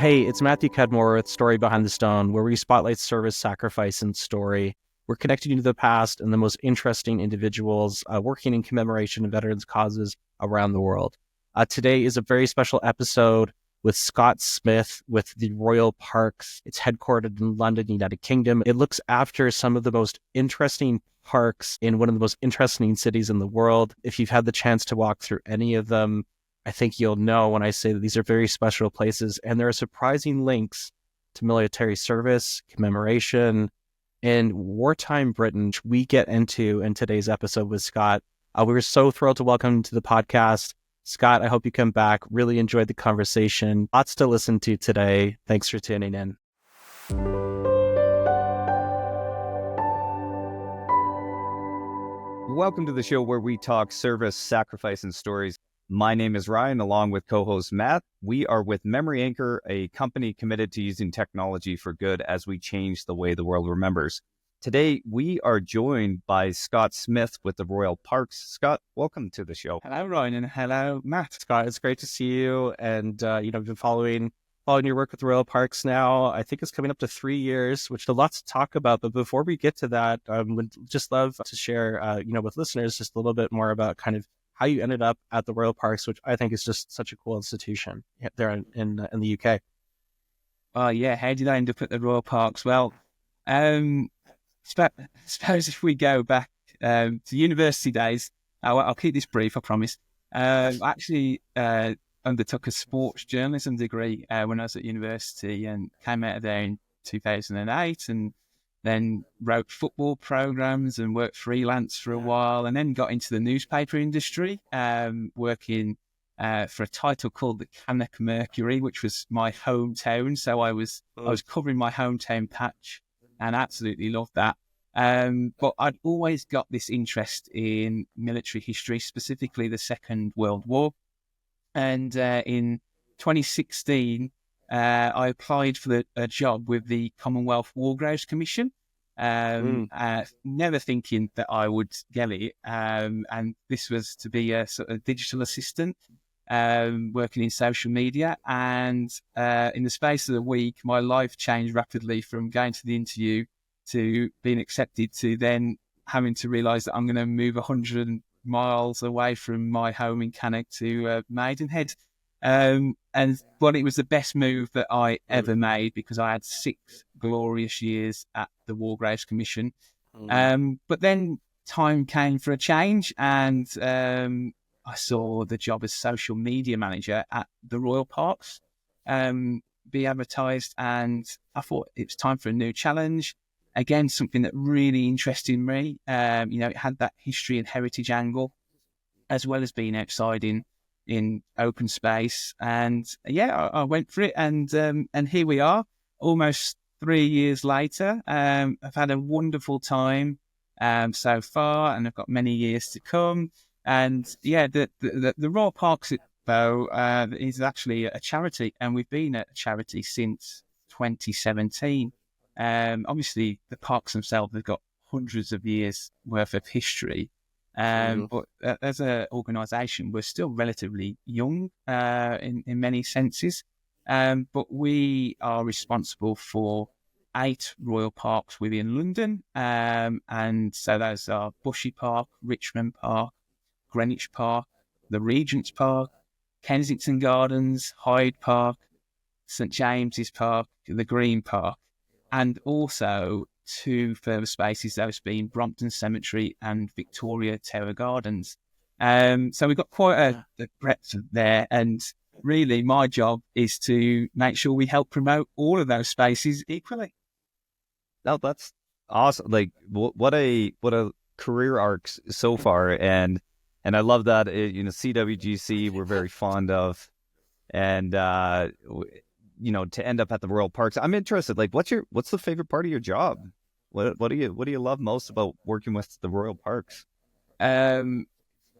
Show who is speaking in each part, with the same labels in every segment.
Speaker 1: Hey, it's Matthew Cudmore with Story Behind the Stone, where we spotlight service, sacrifice, and story. We're connecting you to the past and the most interesting individuals working in commemoration of veterans' causes around the world. Today is a very special episode with Scott Smith with the Royal Parks. It's headquartered in London, United Kingdom. It looks after some of the most interesting parks in one of the most interesting cities in the world. If you've had the chance to walk through any of them, I think you'll know when I say that these are very special places, and there are surprising links to military service, commemoration, and wartime Britain, which we get into in today's episode with Scott. We were so thrilled to welcome him to the podcast. Scott, I hope you come back. Really enjoyed the conversation. Lots to listen to today. Thanks for tuning in.
Speaker 2: Welcome to the show where we talk service, sacrifice, and stories. My name is Ryan, along with co-host Matt. We are with Memory Anchor, a company committed to using technology for good as we change the way the world remembers. Today, we are joined by Scott Smith with the Royal Parks. Scott, welcome to the show.
Speaker 1: Hello, Ryan, and hello, Matt. Scott, it's great to see you. And, I've been following your work with Royal Parks now. I think it's coming up to 3 years, which there's lots to talk about. But before we get to that, I would just love to share, with listeners just a little bit more about kind of how you ended up at the Royal Parks, which I think is just such a cool institution there in the UK.
Speaker 3: Oh yeah, how did I end up at the Royal Parks? Well, suppose if we go back to university days, I'll keep this brief, I promise. I actually undertook a sports journalism degree when I was at university and came out of there in 2008 and then wrote football programs and worked freelance for a while, and then got into the newspaper industry, working for a title called the Cannock Mercury, which was my hometown. So I was covering my hometown patch and absolutely loved that. But I'd always got this interest in military history, specifically the Second World War. And in 2016, I applied for a job with the Commonwealth War Graves Commission, never thinking that I would get it. And this was to be a sort of digital assistant, working in social media. And in the space of a week, my life changed rapidly from going to the interview to being accepted to then having to realise that I'm going to move 100 miles away from my home in Cannock to Maidenhead. But it was the best move that I ever made because I had 6 glorious years at the War Graves Commission. But then time came for a change, and I saw the job as social media manager at the Royal Parks be advertised, and I thought it was time for a new challenge. Again, something that really interested me. It had that history and heritage angle, as well as being outside in open space. And I went for it, and here we are, almost 3 years later. I've had a wonderful time so far, and I've got many years to come. And the Royal Parks is actually a charity, and we've been a charity since 2017. Obviously, the parks themselves have got hundreds of years worth of history. But as an organisation, we're still relatively young in many senses. But we are responsible for 8 royal parks within London. And so those are Bushy Park, Richmond Park, Greenwich Park, the Regent's Park, Kensington Gardens, Hyde Park, St James's Park, the Green Park, and also 2 further spaces, those being Brompton Cemetery and Victoria Tower Gardens. So we've got quite a breadth there, and really my job is to make sure we help promote all of those spaces equally.
Speaker 2: No, that's awesome. Like, what a career arc so far, and I love that. CWGC we're very fond of, and to end up at the Royal Parks. I'm interested. Like, what's the favorite part of your job? What do you love most about working with the Royal Parks?
Speaker 3: I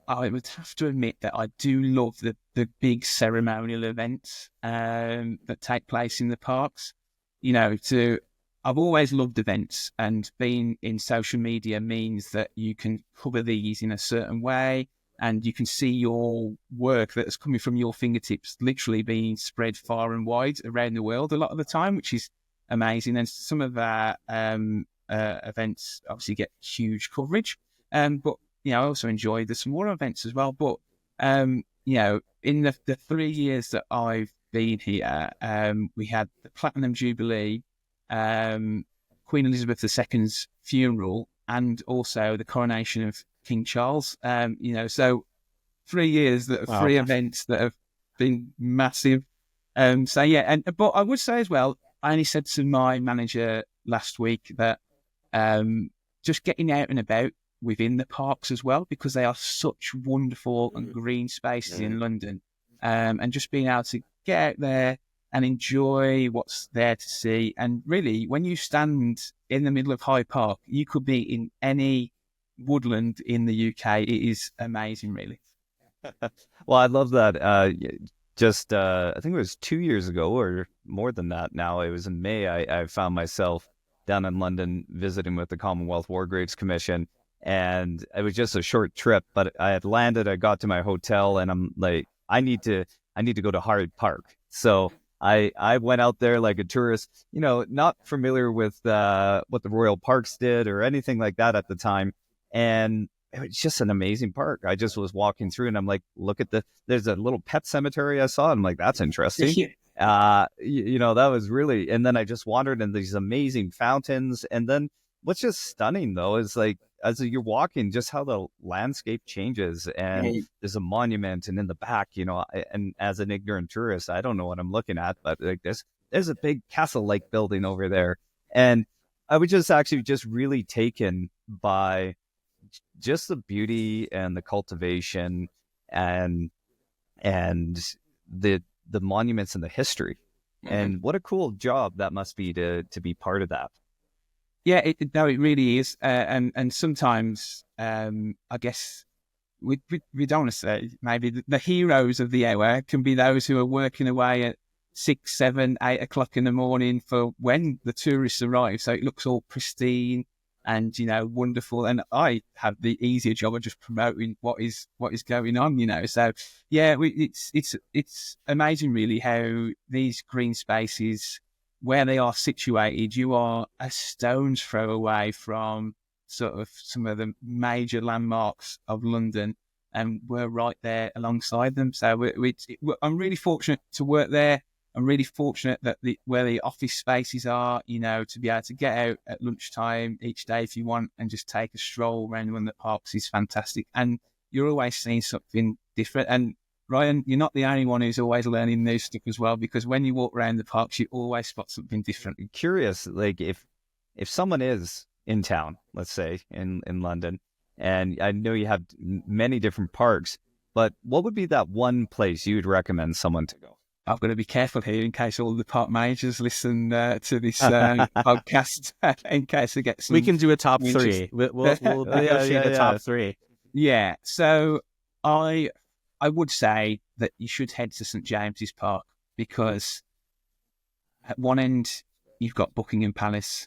Speaker 3: would have to admit that I do love the big ceremonial events that take place in the parks. I've always loved events, and being in social media means that you can cover these in a certain way. and you can see your work that's coming from your fingertips literally being spread far and wide around the world a lot of the time, which is amazing. And some of our events obviously get huge coverage, but I also enjoy the smaller events as well. But in the 3 years that I've been here, we had the Platinum Jubilee, Queen Elizabeth II's funeral, and also the coronation of King Charles. So 3 years that are three events that have been massive. But I would say as well, I only said to my manager last week that just getting out and about within the parks as well, because they are such wonderful and green spaces in London, and just being able to get out there and enjoy what's there to see. And really, when you stand in the middle of Hyde Park, you could be in any woodland in the UK. It is amazing, really.
Speaker 2: Well, I love that. I think it was 2 years ago or more than that now. It was in May. I found myself down in London visiting with the Commonwealth War Graves Commission. And it was just a short trip, but I had landed, I got to my hotel, and I'm like, I need to go to Hyde Park. So I went out there like a tourist, not familiar with what the Royal Parks did or anything like that at the time. And it was just an amazing park. I just was walking through and I'm like, look at there's a little pet cemetery I saw. I'm like, that's interesting. That was really, and then I just wandered in these amazing fountains. And then what's just stunning though is like, as you're walking, just how the landscape changes, and there's a monument, and in the back, and as an ignorant tourist, I don't know what I'm looking at, but like there's a big castle-like building over there, and I was just really taken by just the beauty and the cultivation and the monuments and the history, and what a cool job that must be to be part of that.
Speaker 3: Yeah, it really is. And sometimes, I guess, we don't want to say, maybe the heroes of the hour can be those who are working away at 6, 7, 8 o'clock in the morning for when the tourists arrive. So it looks all pristine and, wonderful. And I have the easier job of just promoting what is going on, So, yeah, it's amazing, really, how these green spaces, where they are situated, you are a stone's throw away from sort of some of the major landmarks of London, and we're right there alongside them. So I'm really fortunate to work there. I'm really fortunate that where the office spaces are, to be able to get out at lunchtime each day if you want and just take a stroll around one of the parks is fantastic. And you're always seeing something different. And Ryan, you're not the only one who's always learning new stuff as well, because when you walk around the parks, you always spot something different.
Speaker 2: Curious, like if someone is in town, let's say in London, and I know you have many different parks, but what would be that one place you'd recommend someone to go?
Speaker 3: I've got to be careful here in case all the park managers listen to this podcast, in case they get some...
Speaker 1: We can do a top three. We'll negotiate a top three.
Speaker 3: Yeah, so I would say that you should head to St James's Park, because at one end you've got Buckingham Palace,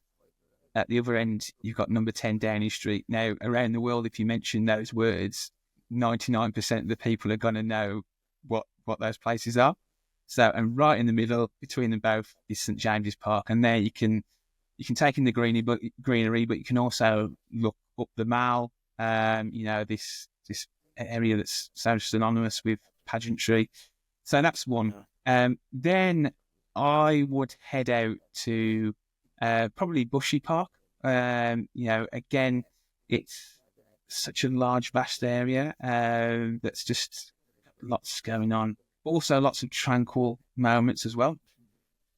Speaker 3: at the other end you've got number 10 Downing Street. Now, around the world, if you mention those words, 99% of the people are going to know what those places are. So, and right in the middle between them both is St James's Park, and there you can take in the greenery, but you can also look up the Mall. This area that's so synonymous with pageantry. So that's one. Then I would head out to probably Bushy Park. Again, it's such a large, vast area that's just lots going on. But also lots of tranquil moments as well.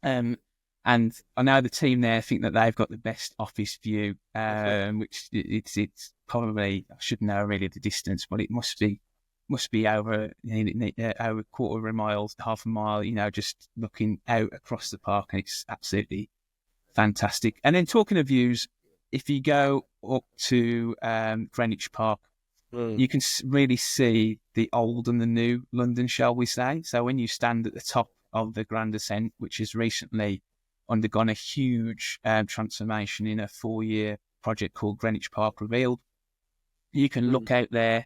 Speaker 3: And I know the team there think that they've got the best office view, which it's probably, I should know really the distance, but it must be over a quarter of a mile, half a mile, just looking out across the park, and it's absolutely fantastic. And then talking of views, if you go up to Greenwich Park, you can really see the old and the new London, shall we say. So when you stand at the top of the Grand Ascent, which has recently undergone a huge transformation in a 4-year project called Greenwich Park Revealed, you can look out there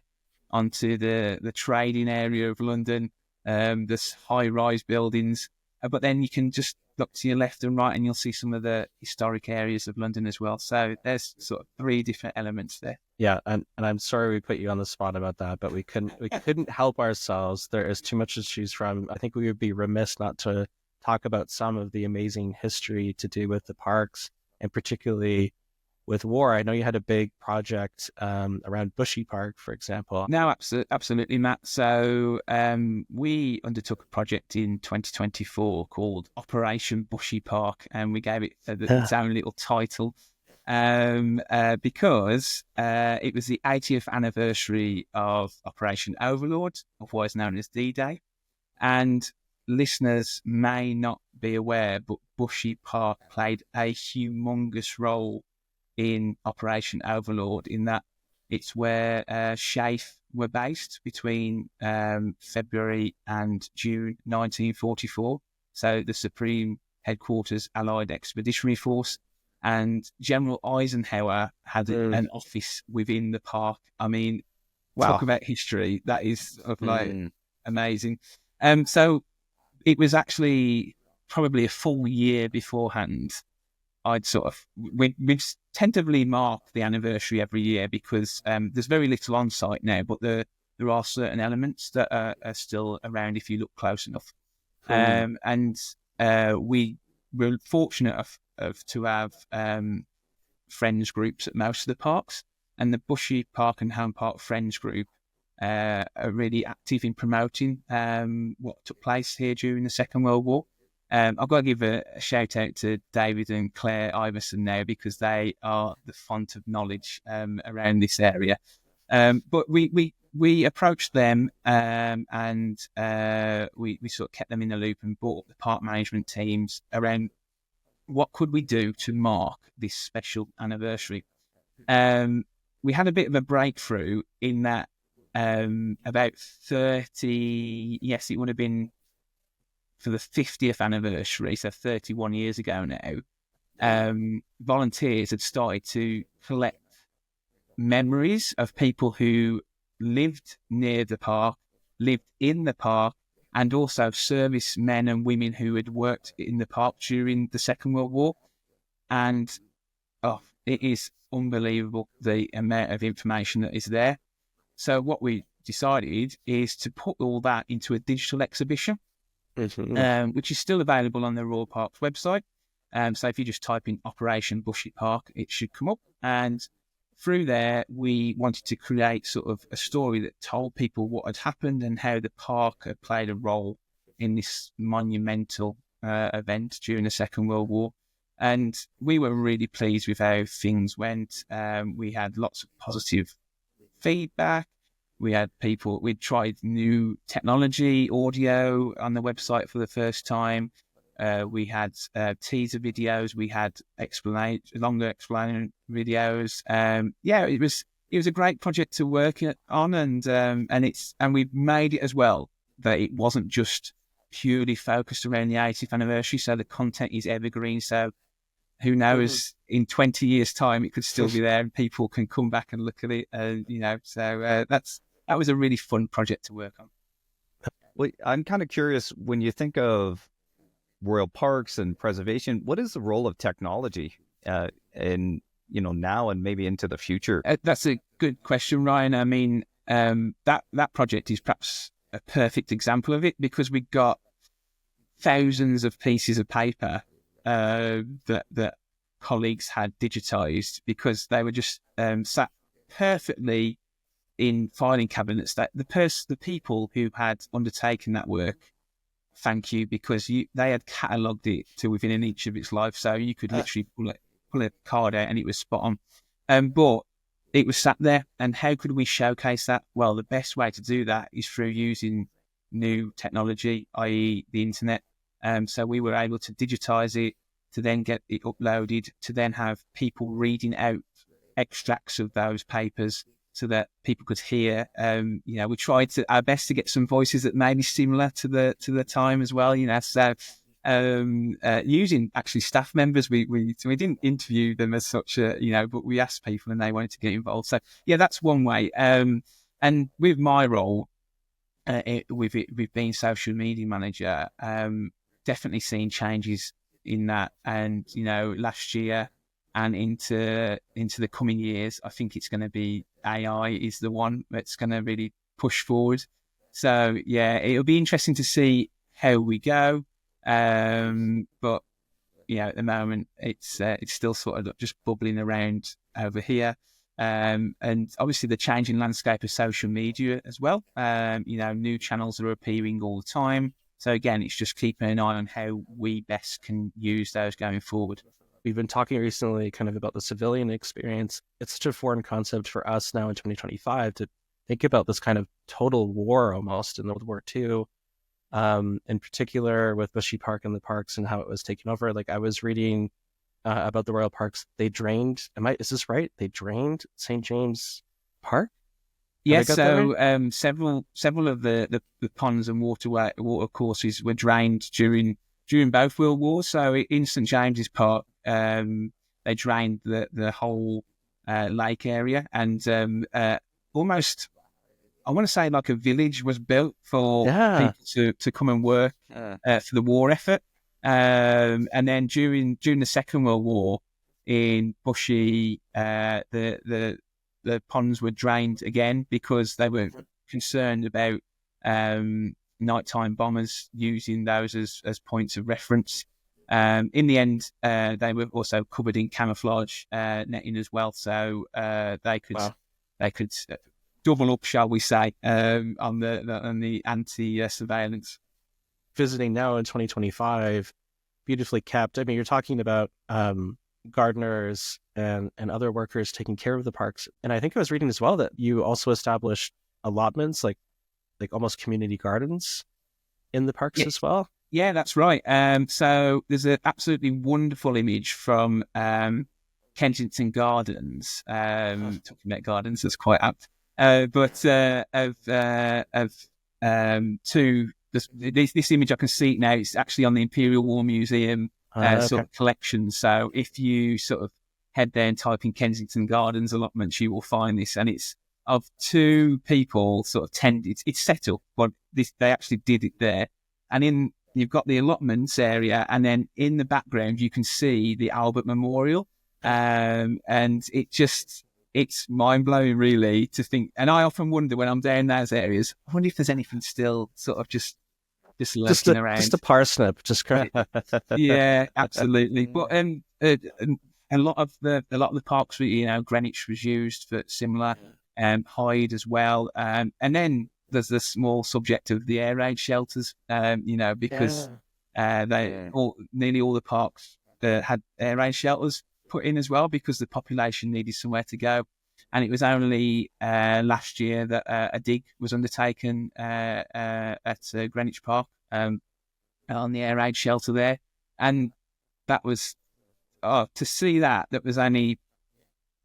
Speaker 3: onto the trading area of London. There's high-rise buildings, but then you can just look to your left and right and you'll see some of the historic areas of London as well. So there's sort of 3 different elements there.
Speaker 1: Yeah, and I'm sorry we put you on the spot about that, but we couldn't help ourselves. There is too much to choose from. I think we would be remiss not to talk about some of the amazing history to do with the parks, and particularly with war. I know you had a big project around Bushy Park, for example.
Speaker 3: No, absolutely, Matt. So we undertook a project in 2024 called Operation Bushy Park, and we gave it its own little title because it was the 80th anniversary of Operation Overlord, otherwise known as D-Day. And listeners may not be aware, but Bushy Park played a humongous role in Operation Overlord, in that it's where SHAEF were based between February and June 1944. So the Supreme Headquarters Allied Expeditionary Force, and General Eisenhower had an office within the park. I mean, talk about history. That is amazing. So it was actually probably a full year beforehand. I'd sort of, we tentatively mark the anniversary every year because there's very little on site now, but there are certain elements that are still around if you look close enough. And we were fortunate to have friends groups at most of the parks, and the Bushy Park and Home Park Friends Group are really active in promoting what took place here during the Second World War. I've got to give a shout out to David and Claire Iverson now, because they are the font of knowledge around this area. But we approached them and we sort of kept them in the loop and brought up the park management teams around what could we do to mark this special anniversary. We had a bit of a breakthrough in that about 30, yes, it would have been for the 50th anniversary, so 31 years ago now, volunteers had started to collect memories of people who lived near the park, lived in the park, and also servicemen and women who had worked in the park during the Second World War. And it is unbelievable the amount of information that is there. So what we decided is to put all that into a digital exhibition, which is still available on the Royal Parks website. So if you just type in Operation Bushy Park, it should come up. And through there, we wanted to create sort of a story that told people what had happened and how the park had played a role in this monumental event during the Second World War. And we were really pleased with how things went. We had lots of positive feedback. We'd tried new technology, audio on the website for the first time. We had teaser videos. We had longer explaining videos. It was a great project to work on, and we've made it as well that it wasn't just purely focused around the 80th anniversary. So the content is evergreen. So who knows, in 20 years' time, it could still be there, and people can come back and look at it. So that was a really fun project to work on.
Speaker 2: Well, I'm kind of curious, when you think of royal parks and preservation, what is the role of technology in now and maybe into the future?
Speaker 3: That's a good question, Ryan. I mean, that project is perhaps a perfect example of it, because we got thousands of pieces of paper that colleagues had digitized, because they were just sat perfectly in filing cabinets. That the people who had undertaken that work, thank you, because they had catalogued it to within an inch of its life, so you could literally pull a card out and it was spot on. But it was sat there, and how could we showcase that? Well, the best way to do that is through using new technology, i.e. the internet. So we were able to digitize it, to then get it uploaded, to then have people reading out extracts of those papers so that people could hear. We tried our best to get some voices that may be similar to the time as well. So using actually staff members, we didn't interview them as such, but we asked people and they wanted to get involved. So yeah, that's one way. And with my role, with being social media manager, definitely seeing changes in that. And last year and into the coming years, I think it's going to be AI is the one that's going to really push forward. So yeah, it'll be interesting to see how we go. But at the moment, it's still sort of just bubbling around over here. And obviously the changing landscape of social media as well. New channels are appearing all the time. So again, it's just keeping an eye on how we best can use those going forward.
Speaker 1: We've been talking recently kind of about the civilian experience. It's such a foreign concept for us now in 2025 to think about this kind of total war almost in World War II, in particular with Bushy Park and the parks and how it was taken over. Like I was reading about the Royal Parks. They drained, is this right? They drained St. James Park?
Speaker 3: Yes, so several of the ponds and water courses were drained during both World Wars. So in St James's Park, they drained the whole lake area, and almost, I want to say, like a village was built for people to come and work for the war effort. And then during the Second World War in Bushy, the ponds were drained again because they were concerned about nighttime bombers using those as points of reference. In the end, they were also covered in camouflage netting as well, so they could double up, shall we say, on the anti-surveillance.
Speaker 1: Visiting now in 2025, beautifully kept. I mean, you're talking about gardeners and other workers taking care of the parks. And I think I was reading as well that you also established allotments, like almost community gardens in the parks as well.
Speaker 3: Yeah, that's right. So there's an absolutely wonderful image from Kensington Gardens. Talking about gardens, that's quite apt. This image, I can see it now. It's actually on the Imperial War Museum sort of collection. So if you sort of head there and type in Kensington Gardens allotments, you will find this, and it's of two people sort of tended. It's set up, but they actually did it there, and you've got the allotments area, and then in the background you can see the Albert Memorial, and it's mind-blowing really to think. And I often wonder when I'm down those areas, I wonder if there's anything still sort of just lurking around.
Speaker 1: Just a parsnip, just
Speaker 3: yeah, absolutely. But a lot of the parks, Greenwich was used for similar, Hyde as well, and then there's the small subject of the air raid shelters, because nearly all the parks had air raid shelters put in as well because the population needed somewhere to go. And it was only last year that a dig was undertaken at Greenwich Park on the air raid shelter there. And that was, to see that was only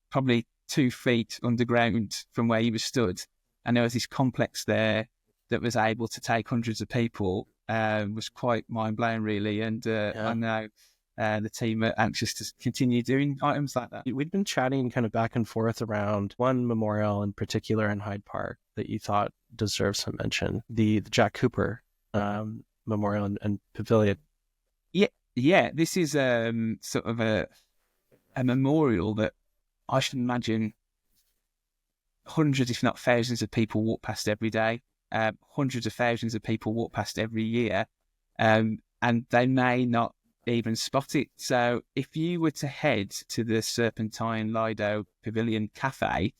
Speaker 3: probably 2 feet underground from where he was stood. And there was this complex there that was able to take hundreds of people, was quite mind-blowing really. And I know the team are anxious to continue doing items like that.
Speaker 1: We'd been chatting kind of back and forth around one memorial in particular in Hyde Park that you thought deserves some mention, the Jack Cooper Memorial and Pavilion.
Speaker 3: Yeah. This is sort of a memorial that I should imagine hundreds, if not thousands, of people walk past every day. Hundreds of thousands of people walk past every year, and they may not even spot it. So if you were to head to the Serpentine Lido Pavilion Cafe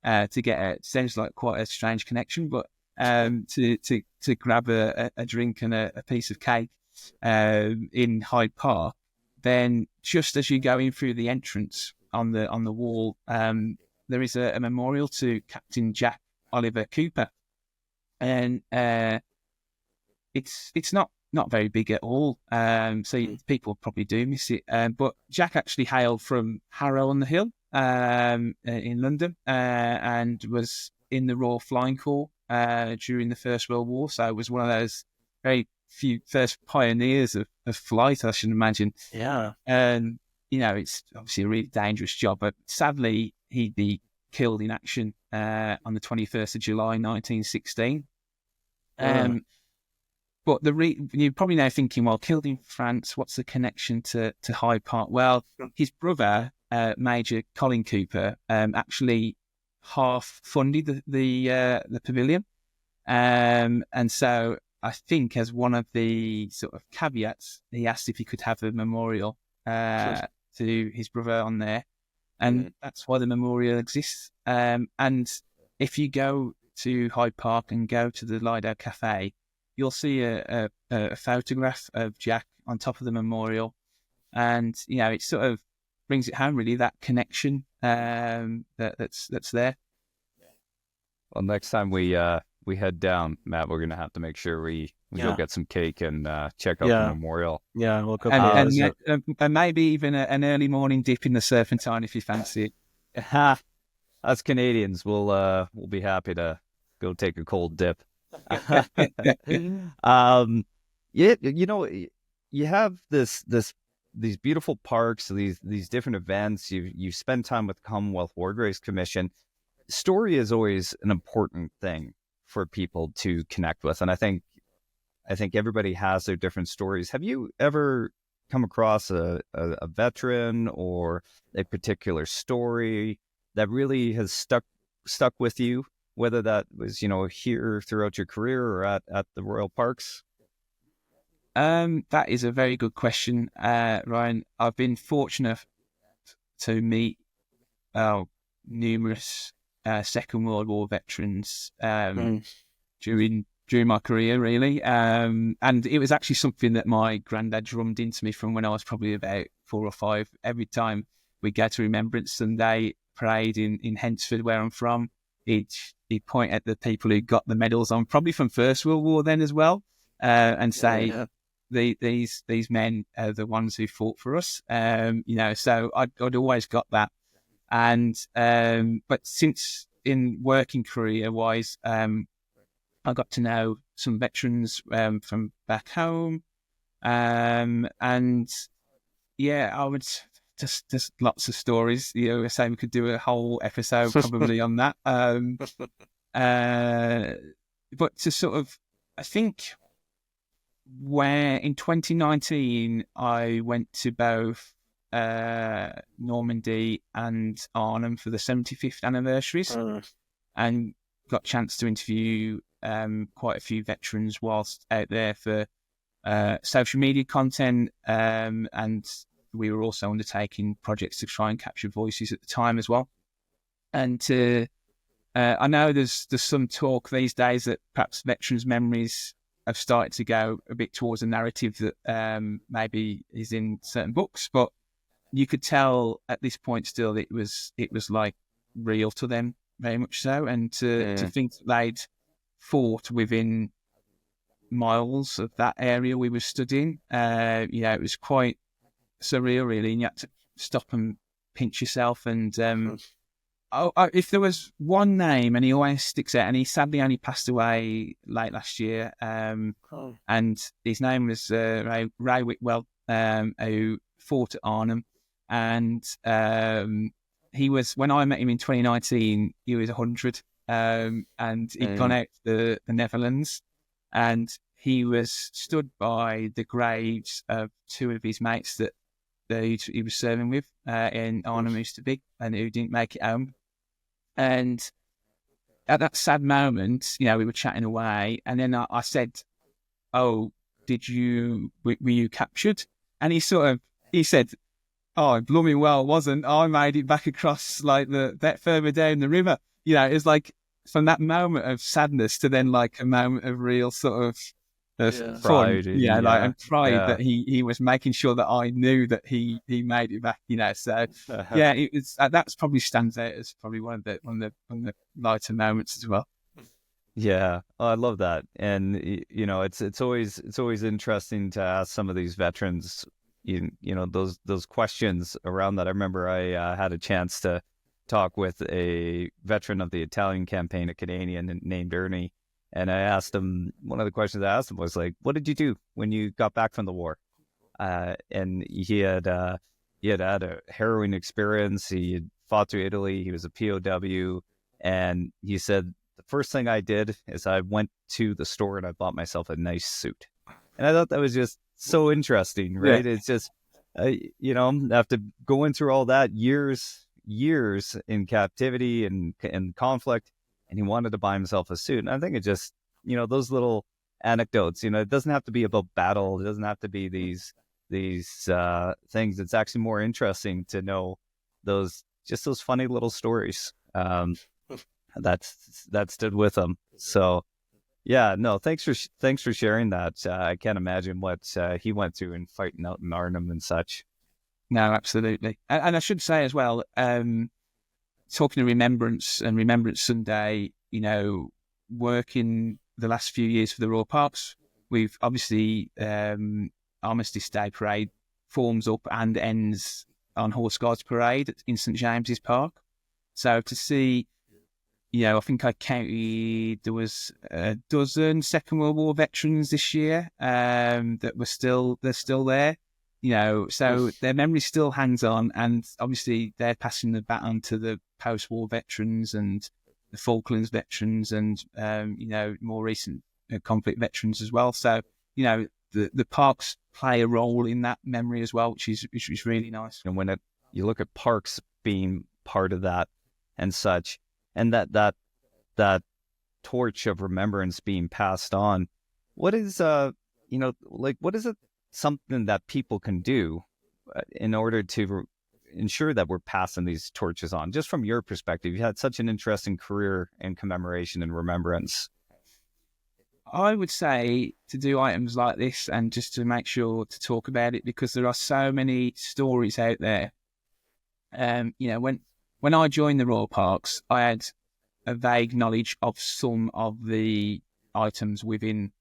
Speaker 3: to get it sounds like quite a strange connection, but to grab a drink and a piece of cake in Hyde Park, then just as you go in through the entrance on the wall, there is a memorial to Captain Jack Oliver Cooper, and it's not very big at all. So people probably do miss it. But Jack actually hailed from Harrow on the Hill in London, and was in the Royal Flying Corps during the First World War. So it was one of those very few first pioneers of flight, I should imagine.
Speaker 1: Yeah.
Speaker 3: And it's obviously a really dangerous job, but sadly he'd be killed in action on the 21st of July 1916. But you're probably now thinking, well, killed in France, what's the connection to Hyde Park? Well, his brother, Major Colin Cooper, actually half funded the pavilion. And so I think as one of the sort of caveats, he asked if he could have a memorial to his brother on there. And that's why the memorial exists. And if you go to Hyde Park and go to the Lido Cafe, you'll see a photograph of Jack on top of the memorial. And, it sort of brings it home, really, that connection that's there.
Speaker 2: Well, next time we head down, Matt, we're going to have to make sure we go get some cake and check out the memorial.
Speaker 1: Yeah, we'll go.
Speaker 3: And maybe even an early morning dip in the Serpentine if you fancy it.
Speaker 2: Us Canadians will be happy to go take a cold dip. You have these beautiful parks, these different events. You spend time with the Commonwealth Ward Race Commission. Story is always an important thing for people to connect with, and I think everybody has their different stories. Have you ever come across a veteran or a particular story that really has stuck with you, whether that was here throughout your career or at the Royal Parks?
Speaker 3: That is a very good question, Ryan. I've been fortunate to meet numerous Second World War veterans during my career, really. And it was actually something that my granddad drummed into me from when I was probably about 4 or 5. Every time we go to Remembrance Sunday parade in Hensford, where I'm from, he'd point at the people who got the medals on, probably from First World War then as well, and say, these men are the ones who fought for us. So I'd always got that. And but since in working career wise, I got to know some veterans from back home, and I would just lots of stories. I say we could do a whole episode probably on that. But to sort of, I think, where in 2019 I went to both Normandy and Arnhem for the 75th anniversaries, and got a chance to interview quite a few veterans whilst out there for social media content, and we were also undertaking projects to try and capture voices at the time as well. And I know there's some talk these days that perhaps veterans' memories have started to go a bit towards a narrative that maybe is in certain books, but you could tell at this point still that it was like real to them, very much so. And to think that they'd fought within miles of that area we were studying, it was quite surreal, really. And you had to stop and pinch yourself. And if there was one name, and he always sticks out, and he sadly only passed away late last year, and his name was Ray Whitwell, who fought at Arnhem. And he was, when I met him in 2019, he was 100, and he'd gone out to the Netherlands, and he was stood by the graves of 2 of his mates that he was serving with in Arnhem used to be, and who didn't make it home. And at that sad moment, we were chatting away, and then I said, "Oh, were you captured?" And he said, "Oh, blooming well wasn't. I made it back across like that further down the river." It was like from that moment of sadness to then like a moment of real sort of fun, pride, and pride that he was making sure that I knew that he made it back. So it was that's probably stands out as probably one of the lighter moments as well.
Speaker 2: Yeah, I love that, and it's always interesting to ask some of these veterans, those questions around that. I remember I had a chance to talk with a veteran of the Italian campaign, a Canadian named Ernie, and I asked him, one of the questions I asked him was like, "What did you do when you got back from the war?" And he had had a harrowing experience. He had fought through Italy. He was a POW, and he said the first thing I did is I went to the store and I bought myself a nice suit. And I thought that was just so interesting, right?
Speaker 3: Yeah.
Speaker 2: It's just, after going through all that years in captivity and conflict, and he wanted to buy himself a suit. And I think it just, those little anecdotes, it doesn't have to be about battle. It doesn't have to be these things. It's actually more interesting to know those funny little stories that stood with him. So yeah, no, thanks for sharing that. I can't imagine what he went through in fighting out in Arnhem and such.
Speaker 3: No, absolutely. And I should say as well, talking of remembrance and Remembrance Sunday, working the last few years for the Royal Parks, we've obviously Armistice Day Parade forms up and ends on Horse Guards Parade in St James's Park. So to see, I think I counted there was a dozen Second World War veterans this year that they're still there. So their memory still hangs on, and obviously they're passing the baton to the post-war veterans and the Falklands veterans and more recent conflict veterans as well. So the parks play a role in that memory as well, which is really nice.
Speaker 2: And when you look at parks being part of that and such, and that torch of remembrance being passed on, what is what is it something that people can do in order to ensure that we're passing these torches on? Just from your perspective, you had such an interesting career in commemoration and remembrance.
Speaker 3: I would say to do items like this and just to make sure to talk about it, because there are so many stories out there. When I joined the Royal Parks, I had a vague knowledge of some of the items within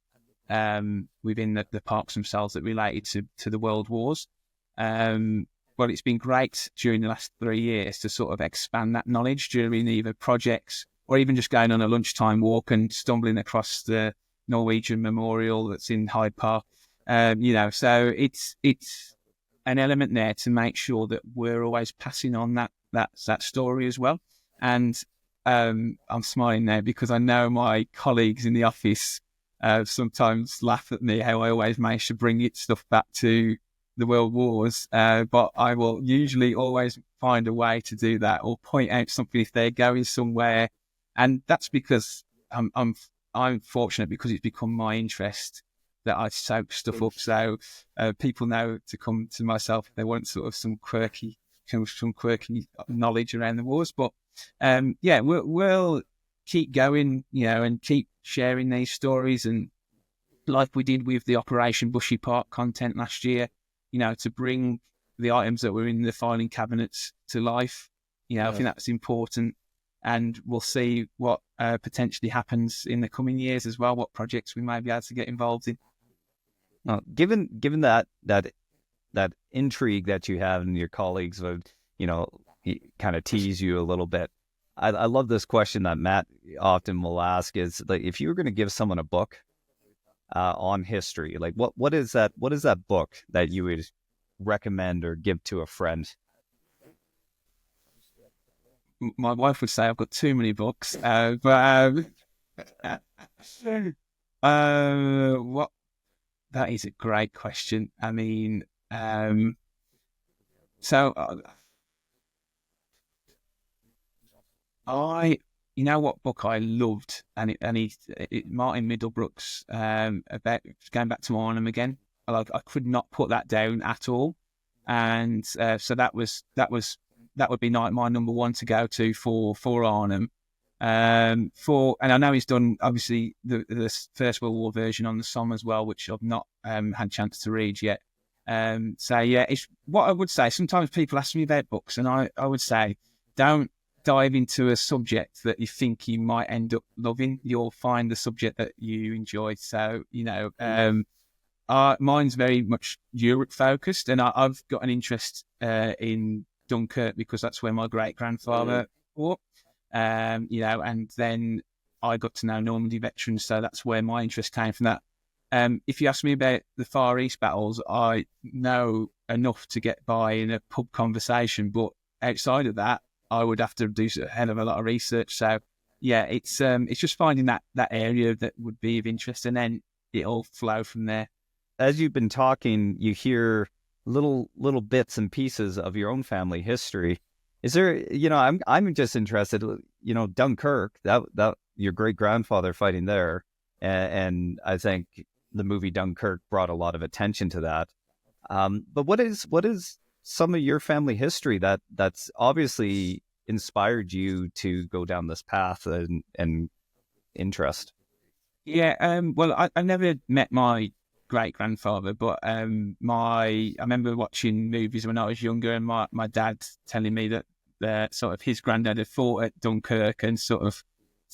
Speaker 3: the parks themselves that related to the World Wars. But it's been great during the last 3 years to sort of expand that knowledge during either projects or even just going on a lunchtime walk and stumbling across the Norwegian Memorial that's in Hyde Park. So it's an element there to make sure that we're always passing on that story as well. And I'm smiling now because I know my colleagues in the office sometimes laugh at me how I always manage to bring stuff back to the World Wars, but I will usually always find a way to do that or point out something if they're going somewhere, and that's because I'm fortunate because it's become my interest that I soak stuff up. So people know to come to myself if they want sort of some quirky knowledge around the wars. But we'll keep going, and keep sharing these stories, and like we did with the Operation Bushy Park content last year, to bring the items that were in the filing cabinets to life. I think that's important, and we'll see what potentially happens in the coming years as well, what projects we may be able to get involved in.
Speaker 2: Given that intrigue that you have and your colleagues would, kind of tease you a little bit, I love this question that Matt often will ask is, like, if you were going to give someone a book on history, like what is that book that you would recommend or give to a friend?
Speaker 3: My wife would say I've got too many books, but what? That is a great question. I mean, what book I loved, and Martin Middlebrook's about going back to Arnhem again. I could not put that down at all, and so that would be my number one to go to for Arnhem. And I know he's done obviously the First World War version on the Somme as well, which I've not had a chance to read yet. It's what I would say. Sometimes people ask me about books, and I would say, don't dive into a subject that you think you might end up loving. You'll find the subject that you enjoy. So mine's very much Europe focused, and I've got an interest in Dunkirk because that's where my great grandfather fought. And then I got to know Normandy veterans, so that's where my interest came from that. If you ask me about the Far East battles, I know enough to get by in a pub conversation, but outside of that, I would have to do a hell of a lot of research. So yeah, it's just finding that area that would be of interest, and then it'll flow from there.
Speaker 2: As you've been talking, you hear little bits and pieces of your own family history. Is there, I'm just interested, Dunkirk, that your great grandfather fighting there, and I think the movie Dunkirk brought a lot of attention to that. But what is some of your family history that's obviously inspired you to go down this path and interest?
Speaker 3: Yeah, well, I never met my great grandfather, but I remember watching movies when I was younger, and my dad telling me that sort of his granddad had fought at Dunkirk, and so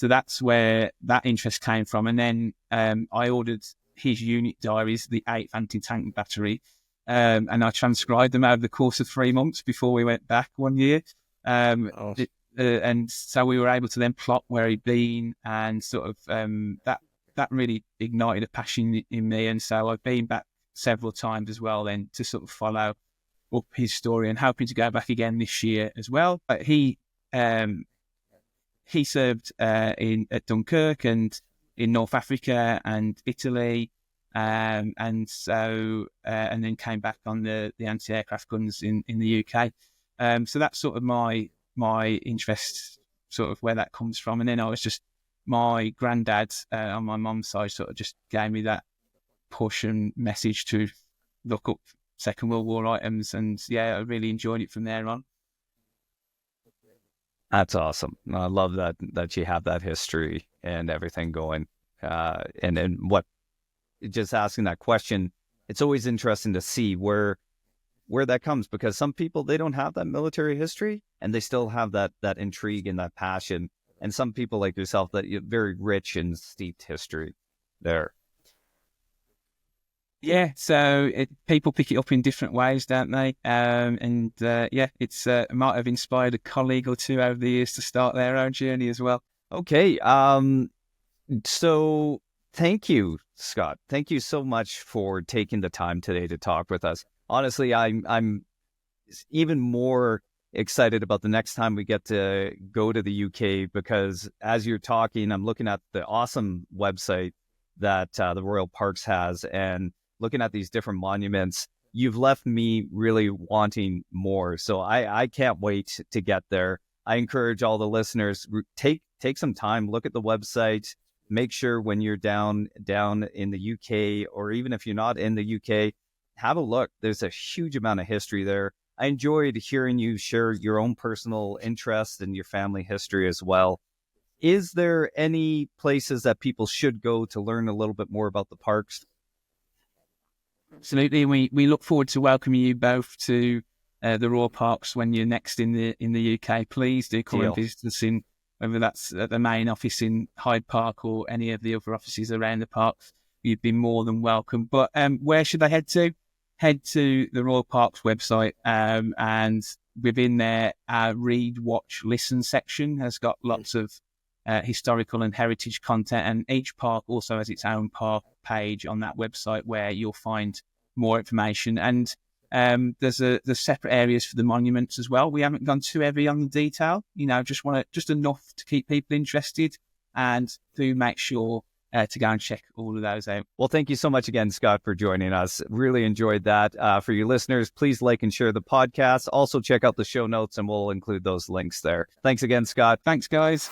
Speaker 3: that's where that interest came from. And then I ordered his unit diaries, the 8th Anti-Tank Battery, and I transcribed them over the course of 3 months before we went back one year. And so we were able to then plot where he'd been, and sort of that really ignited a passion in me. And so I've been back several times as well then to sort of follow up his story, and hoping to go back again this year as well. But he served at Dunkirk and in North Africa and Italy, and then came back on the anti-aircraft guns in the UK. So that's sort of my interest, sort of where that comes from. And then my granddad on my mum's side sort of just gave me that push and message to look up Second World War items, and yeah, I really enjoyed it from there on.
Speaker 2: That's awesome. I love that you have that history and everything going. And what, just asking that question, it's always interesting to see where that comes, because some people, they don't have that military history and they still have that intrigue and that passion. And some people like yourself, that very rich and steeped history there.
Speaker 3: Yeah, so people pick it up in different ways, don't they? It's might have inspired a colleague or two over the years to start their own journey as well.
Speaker 2: Okay, so thank you, Scott. Thank you so much for taking the time today to talk with us. Honestly, I'm even more excited about the next time we get to go to the UK, because as you're talking, I'm looking at the awesome website that the Royal Parks has, and looking at these different monuments. You've left me really wanting more. So I can't wait to get there. I encourage all the listeners, take some time, look at the website, make sure when you're down in the UK, or even if you're not in the UK, have a look. There's a huge amount of history there. I enjoyed hearing you share your own personal interest and your family history as well. Is there any places that people should go to learn a little bit more about the parks?
Speaker 3: Absolutely. We look forward to welcoming you both to the Royal Parks when you're next in the UK. Please do come and visit us, in whether that's at the main office in Hyde Park or any of the other offices around the park. You'd be more than welcome. But where should they head to? Head to the Royal Parks website, and within there, our Read, Watch, Listen section has got lots of historical and heritage content, and each park also has its own park page on that website where you'll find more information. And there's separate areas for the monuments as well. We haven't gone too heavy on the detail, just enough to keep people interested, and do make sure to go and check all of those out.
Speaker 2: Well, thank you so much again, Scott, for joining us. Really enjoyed that. For your listeners, please like and share the podcast. Also check out the show notes, and we'll include those links there. Thanks again, Scott.
Speaker 3: Thanks, guys.